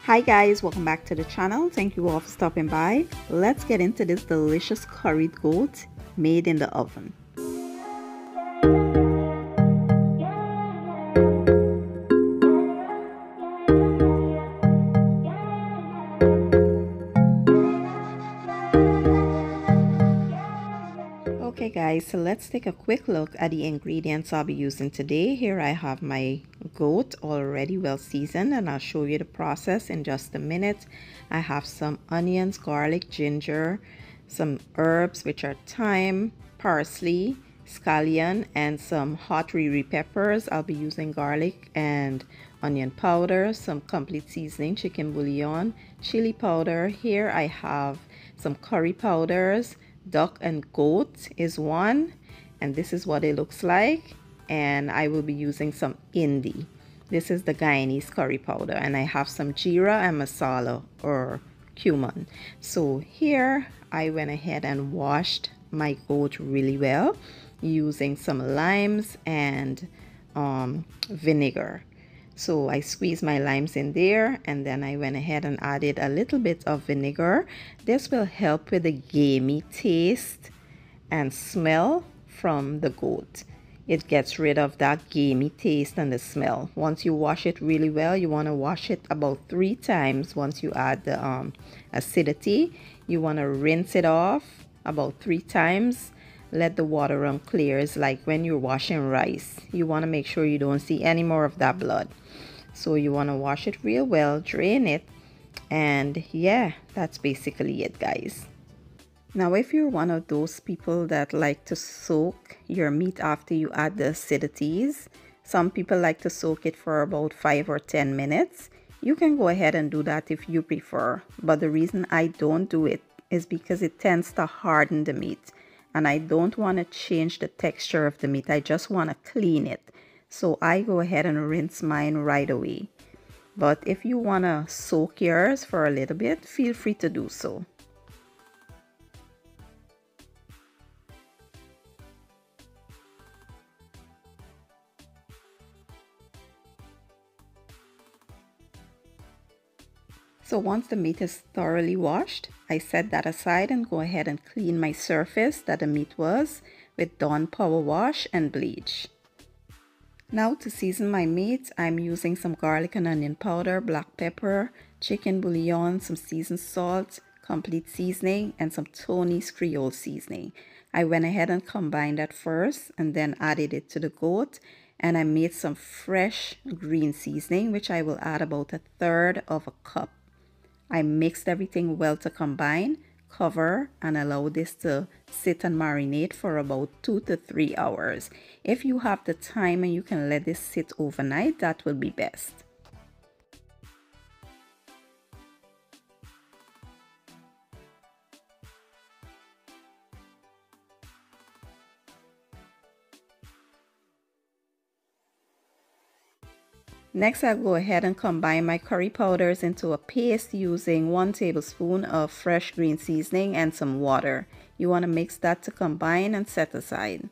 Hi guys, welcome back to the channel. Thank you all for stopping by. Let's get into this delicious curried goat made in the oven. Okay guys, so let's take a quick look at the ingredients I'll be using today. Here I have my goat already well seasoned, and I'll show you the process in just a minute. I have some onions, garlic, ginger, some herbs which are thyme, parsley, scallion, and some hot wiri peppers. I'll be using garlic and onion powder, some complete seasoning, chicken bouillon, chili powder. Here I have some curry powders. Duck and goat is one, and this is what it looks like. And I will be using some indi. This is the Guyanese curry powder, and I have some geera and masala or cumin. So here I went ahead and washed my goat really well using some limes and vinegar. So I squeezed my limes in there, and then I went ahead and added a little bit of vinegar. This will help with the gamey taste and smell from the goat. It gets rid of that gamey taste and the smell. Once you wash it really well, you want to wash it about 3 times. Once you add the acidity, you want to rinse it off about 3 times. Let the water run clear. It's like when you're washing rice. You want to make sure you don't see any more of that blood. So you want to wash it real well, drain it, and yeah, that's basically it, guys. Now, if you're one of those people that like to soak your meat after you add the acidities, some people like to soak it for about 5 or 10 minutes. You can go ahead and do that if you prefer. But the reason I don't do it is because it tends to harden the meat. And I don't want to change the texture of the meat. I just want to clean it. So I go ahead and rinse mine right away. But if you want to soak yours for a little bit, feel free to do so. So once the meat is thoroughly washed, I set that aside and go ahead and clean my surface that the meat was with Dawn Power Wash and bleach. Now to season my meat, I'm using some garlic and onion powder, black pepper, chicken bouillon, some seasoned salt, complete seasoning, and some Tony's Creole seasoning. I went ahead and combined that first and then added it to the goat, and I made some fresh green seasoning, which I will add about 1/3 of a cup. I mixed everything well to combine, cover, and allow this to sit and marinate for about 2 to 3 hours. If you have the time and you can let this sit overnight, that will be best. Next, I'll go ahead and combine my curry powders into a paste using 1 tablespoon of fresh green seasoning and some water. You want to mix that to combine and set aside.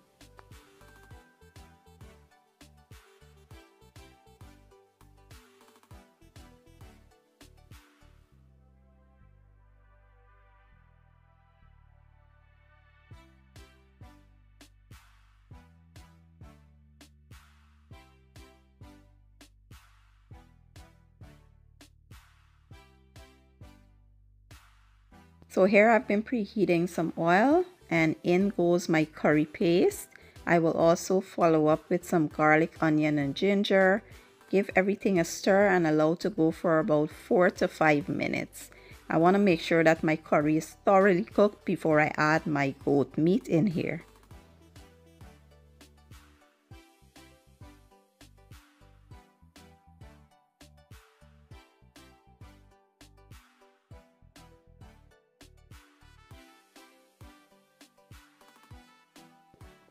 So here I've been preheating some oil, and in goes my curry paste. I will also follow up with some garlic, onion, and ginger. Give everything a stir and allow to go for about 4 to 5 minutes. I want to make sure that my curry is thoroughly cooked before I add my goat meat in here.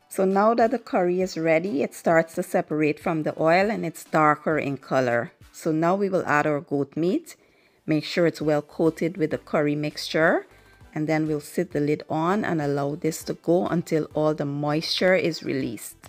So now that the curry is ready, it starts to separate from the oil and it's darker in color. So now we will add our goat meat. Make sure it's well coated with the curry mixture, and then we'll sit the lid on and allow this to go until all the moisture is released.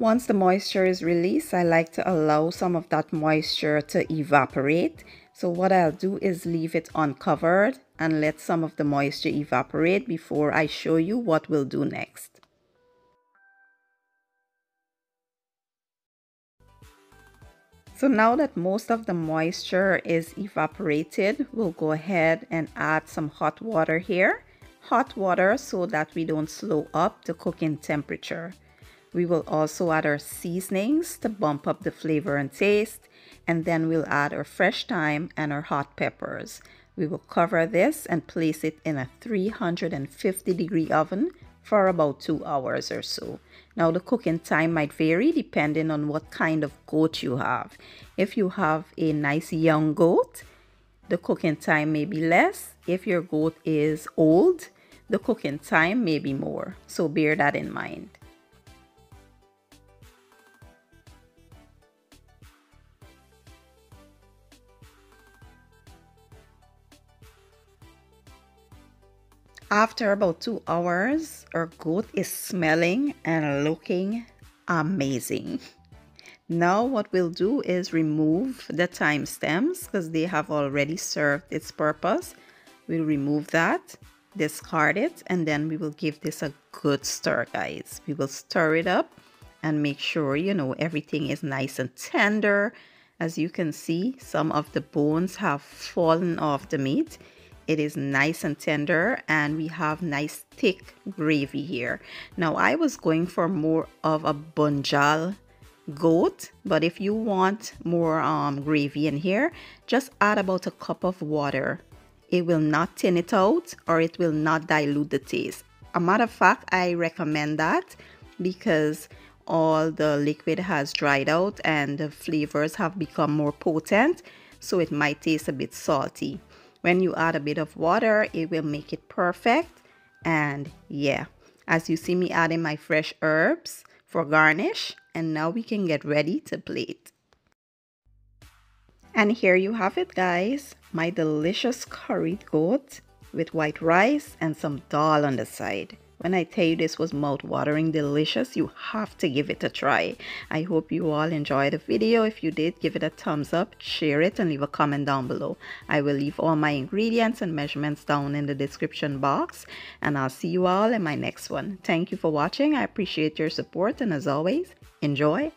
Once the moisture is released, I like to allow some of that moisture to evaporate. So what I'll do is leave it uncovered and let some of the moisture evaporate before I show you what we'll do next. So now that most of the moisture is evaporated, we'll go ahead and add some hot water here. Hot water so that we don't slow up the cooking temperature. We will also add our seasonings to bump up the flavor and taste, and then we'll add our fresh thyme and our hot peppers. We will cover this and place it in a 350-degree oven for about 2 hours or so. Now the cooking time might vary depending on what kind of goat you have. If you have a nice young goat, the cooking time may be less. If your goat is old, the cooking time may be more. So bear that in mind. After about 2 hours, our goat is smelling and looking amazing. Now what we'll do is remove the thyme stems because they have already served its purpose. We'll remove that, discard it, and then we will give this a good stir, guys. We will stir it up and make sure, everything is nice and tender. As you can see, some of the bones have fallen off the meat. It is nice and tender, and we have nice thick gravy here. Now I was going for more of a bunjal goat, but if you want more gravy in here, just add about a cup of water. It will not thin it out, or it will not dilute the taste. A matter of fact, I recommend that because all the liquid has dried out and the flavors have become more potent, so it might taste a bit salty. When you add a bit of water, it will make it perfect. And yeah, as you see me adding my fresh herbs for garnish, and now we can get ready to plate. And here you have it, guys, my delicious curried goat with white rice and some dal on the side. When I tell you this was mouth-watering delicious, you have to give it a try. I hope you all enjoyed the video. If you did, give it a thumbs up, share it, and leave a comment down below. I will leave all my ingredients and measurements down in the description box, and I'll see you all in my next one. Thank you for watching. I appreciate your support, and as always, enjoy.